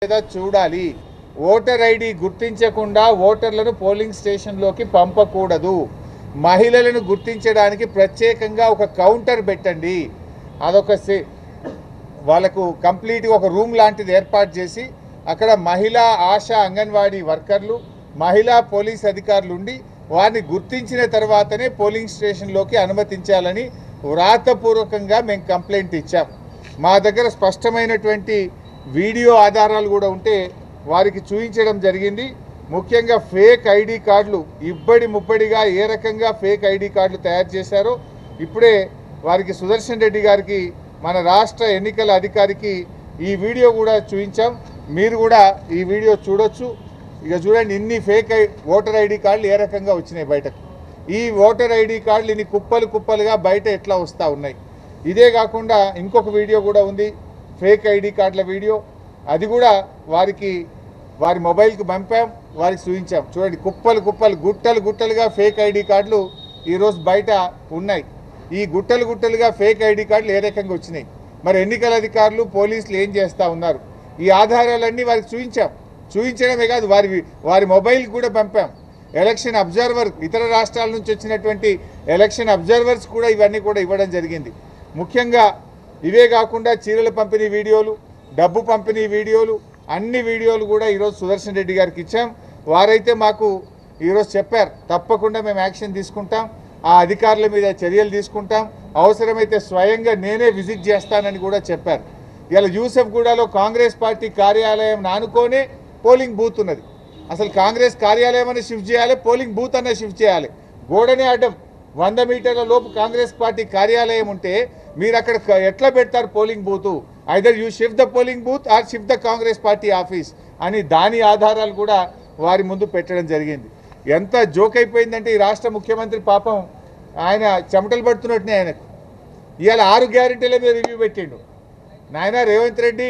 చూడాలి. Voter ID గుర్తించకుండా ఓటర్లను polling స్టేషన్లోకి పంపకూడదు. మహిళలను గుర్తించడానికి ప్రత్యేకంగా ఒక కౌంటర్ పెట్టండి. అదొక వాళ్ళకు కంప్లీట్ ఒక రూమ్ లాంటిది ఏర్పాటు చేసి అక్కడ మహిళా ఆశా అంగన్వాడీ వర్కర్లు, మహిళా పోలీస్ అధికారులు ఉండి వారిని గుర్తించిన తర్వాతనే పోలింగ్ స్టేషన్లోకి అనుమతించాలని వ్రాతపూర్వకంగా మేము కంప్లైంట్ ఇచ్చాం. మా దగ్గర స్పష్టమైనటువంటి వీడియో ఆధారాలు కూడా ఉంటే వారికి చూపించడం జరిగింది. ముఖ్యంగా ఫేక్ ఐడి కార్డులు ఇబ్బడి ముబ్బడిగా ఏ రకంగా ఫేక్ ఐడి కార్డులు తయారు చేశారో ఇప్పుడే వారికి సుదర్శన్ రెడ్డి గారికి, మన రాష్ట్ర ఎన్నికల అధికారికి ఈ వీడియో కూడా చూపించాం. మీరు కూడా ఈ వీడియో చూడొచ్చు. ఇక చూడండి, ఇన్ని ఫేక్ ఓటర్ ఐడి కార్డులు ఏ రకంగా వచ్చినాయి బయటకు. ఈ ఓటర్ ఐడి కార్డులు ఇన్ని కుప్పలు కుప్పలుగా బయట ఎట్లా వస్తూ ఉన్నాయి. ఇదే కాకుండా ఇంకొక వీడియో కూడా ఉంది, ఫేక్ ఐడి కార్డుల వీడియో. అది కూడా వారి మొబైల్కి పంపాం, వారికి చూపించాం. చూడండి, కుప్పలు కుప్పలు గుట్టలు గుట్టలుగా ఫేక్ ఐడి కార్డులు ఈరోజు బయట ఉన్నాయి. ఈ గుట్టలు గుట్టలుగా ఫేక్ ఐడి కార్డులు ఏ రకంగా వచ్చినాయి, మరి ఎన్నికల అధికారులు పోలీసులు ఏం చేస్తూ ఉన్నారు, ఈ ఆధారాలన్నీ వారికి చూపించాం. చూపించడమే కాదు, వారి మొబైల్కి కూడా పంపాం. ఎలక్షన్ అబ్జర్వర్, ఇతర రాష్ట్రాల నుంచి వచ్చినటువంటి ఎలక్షన్ అబ్జర్వర్స్ కూడా ఇవన్నీ కూడా ఇవ్వడం జరిగింది. ముఖ్యంగా ఇవే కాకుండా చీరల పంపిణీ వీడియోలు, డబ్బు పంపిణీ వీడియోలు, అన్ని వీడియోలు కూడా ఈరోజు సుదర్శన్ రెడ్డి గారికి ఇచ్చాం. వారైతే మాకు ఈరోజు చెప్పారు, తప్పకుండా మేము యాక్షన్ తీసుకుంటాం, ఆ అధికారుల మీద చర్యలు తీసుకుంటాం, అవసరమైతే స్వయంగా నేనే విజిట్ చేస్తానని కూడా చెప్పారు. ఇలా యూసఫ్గూడలో కాంగ్రెస్ పార్టీ కార్యాలయం నానుకోనే పోలింగ్ బూత్ ఉన్నది. అసలు కాంగ్రెస్ కార్యాలయం అని షిఫ్ట్ చేయాలి, పోలింగ్ బూత్ అన్న షిఫ్ట్ చేయాలి. గోడనే అడ్డం 100 మీటర్ల లోపు కాంగ్రెస్ పార్టీ కార్యాలయం ఉంటే మీరు అక్కడ ఎట్లా పెడతారు polling booth? Either you shift the polling booth are shift the Congress party office అని దాని ఆధారాలు కూడా వారి ముందు పెట్టడం జరిగింది. ఎంత జోక్ అయిపోయిందంటే ఈ రాష్ట్ర ముఖ్యమంత్రి పాపం ఆయన చెమటలు పడుతున్నట్టునే ఆయనకు. ఇవాళ 6 గ్యారెంటీల మీద రివ్యూ పెట్టిండు. నాయన రేవంత్ రెడ్డి,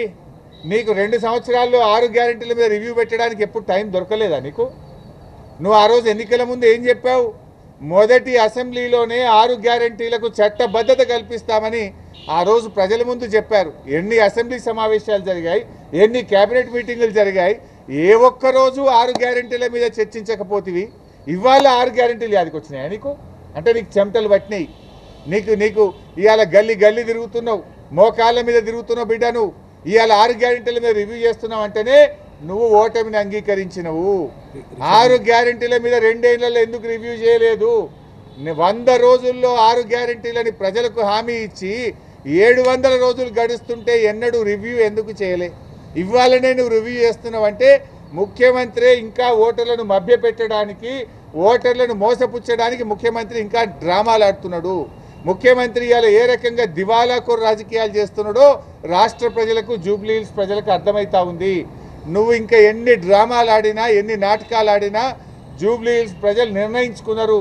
నీకు 2 సంవత్సరాల్లో 6 గ్యారెంటీల మీద రివ్యూ పెట్టడానికి ఎప్పుడు టైం దొరకలేదా నీకు? నువ్వు ఆ రోజు ఎన్నికల ముందు ఏం చెప్పావు? మొదటి అసెంబ్లీలోనే 6 గ్యారెంటీలకు చట్టబద్ధత కల్పిస్తామని ఆ రోజు ప్రజల ముందు చెప్పారు. ఎన్ని అసెంబ్లీ సమావేశాలు జరిగాయి, ఎన్ని కేబినెట్ మీటింగులు జరిగాయి, ఏ ఒక్కరోజు 6 గ్యారెంటీల మీద చర్చించకపోతివి. ఇవాళ 6 గ్యారెంటీలు యాదికి వచ్చినాయా నీకు? అంటే నీకు చెమటలు పట్టినాయి. నీకు ఇవాళ గల్లీ గల్లీ తిరుగుతున్నావు, మోకాళ్ళ మీద తిరుగుతున్నావు బిడ్డ. నువ్వు ఇవాళ 6 గ్యారెంటీల మీద రివ్యూ చేస్తున్నావు అంటేనే నువ్వు ఓటమిని అంగీకరించినవు. 6 గ్యారెంటీల మీద 2 ఏళ్లలో ఎందుకు రివ్యూ చేయలేదు? 100 రోజుల్లో 6 గ్యారెంటీలని ప్రజలకు హామీ ఇచ్చి 700 రోజులు గడుస్తుంటే ఎన్నడూ రివ్యూ ఎందుకు చేయలే? ఇవాళనే నువ్వు రివ్యూ చేస్తున్నావు అంటే ముఖ్యమంత్రి ఇంకా ఓటర్లను మభ్యపెట్టడానికి, ఓటర్లను మోసపుచ్చడానికి ముఖ్యమంత్రి ఇంకా డ్రామాలు ఆడుతున్నాడు. ముఖ్యమంత్రి ఇవాళ ఏ రకంగా దివాలాకోరు రాజకీయాలు చేస్తున్నాడో రాష్ట్ర ప్రజలకు, జూబ్లీ హిల్స్ ప్రజలకు అర్థమవుతా ఉంది. నువ్వు ఇంకా ఎన్ని డ్రామాలు ఆడినా, ఎన్ని నాటకాలు ఆడినా జూబ్లీ హిల్స్ ప్రజలు నిర్ణయించుకున్నారు.